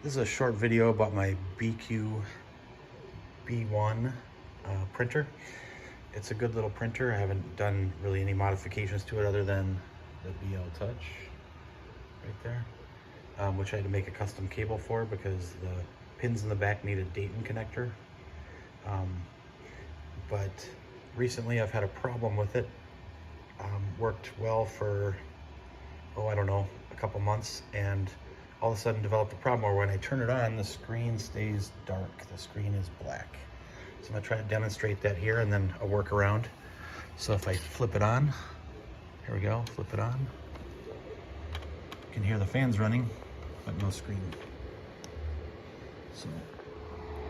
This is a short video about my Biqu B1 printer. It's a good little printer. I haven't done really any modifications to it other than the BL Touch right there, which I had to make a custom cable for because the pins in the back need a Dayton connector. But recently I've had a problem with it. Worked well for, I don't know, a couple months, and all of a sudden developed a problem where when I turn it on, the screen stays dark. The screen is black. So I'm gonna try to demonstrate that here and then a workaround. So if I flip it on, here we go, flip it on. You can hear the fans running, but no screen. So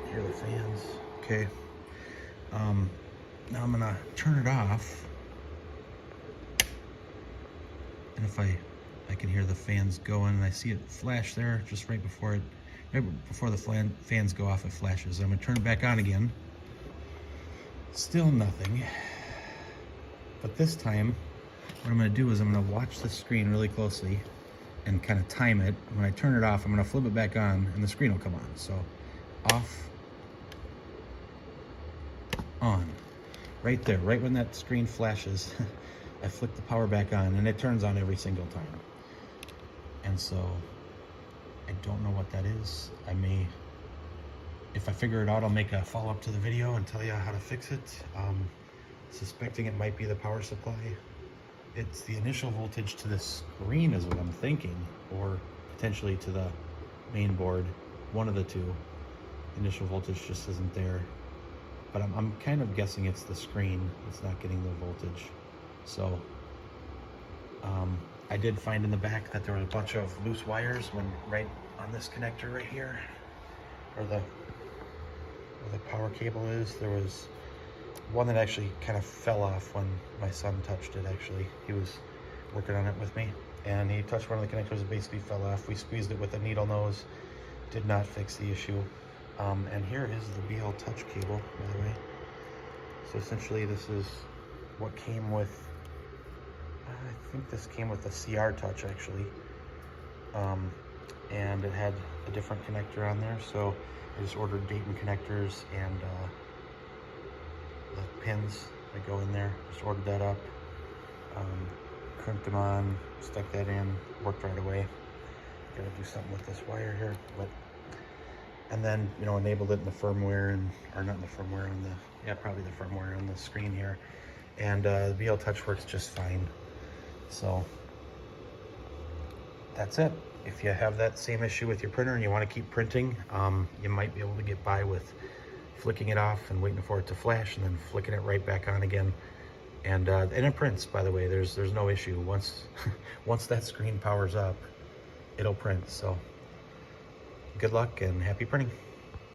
hear the fans, okay. Now I'm gonna turn it off. And if I can hear the fans going, and I see it flash there just right before the fans go off, it flashes. I'm gonna turn it back on again. Still nothing. But this time, what I'm gonna do is I'm gonna watch the screen really closely and kind of time it. When I turn it off, I'm gonna flip it back on and the screen will come on. So off, on. Right there, right when that screen flashes, I flick the power back on and it turns on every single time. And so I don't know what that is. If I figure it out, I'll make a follow-up to the video and tell you how to fix it. Suspecting it might be the power supply. It's the initial voltage to the screen is what I'm thinking, or potentially to the main board, one of the two. Initial voltage just isn't there. But I'm kind of guessing it's the screen. It's not getting the voltage. So I did find in the back that there were a bunch of loose wires right on this connector right here, where the power cable is. There was one that actually kind of fell off when my son touched it. Actually, he was working on it with me, and he touched one of the connectors and basically fell off. We squeezed it with a needle nose, did not fix the issue. And here is the BL Touch cable, by the way. So essentially this is what came with, I think this came with the CR Touch actually. And it had a different connector on there. So I just ordered Dayton connectors and the pins that go in there. Just ordered that up, crimped them on, stuck that in, worked right away. Gotta do something with this wire here, and then, enabled it in the firmware, or not in the firmware, probably the firmware on the screen here. And the BL Touch works just fine. So that's it. If you have that same issue with your printer and you want to keep printing, you might be able to get by with flicking it off and waiting for it to flash and then flicking it right back on again. And it prints, by the way. There's no issue. Once that screen powers up, it'll print. So good luck and happy printing.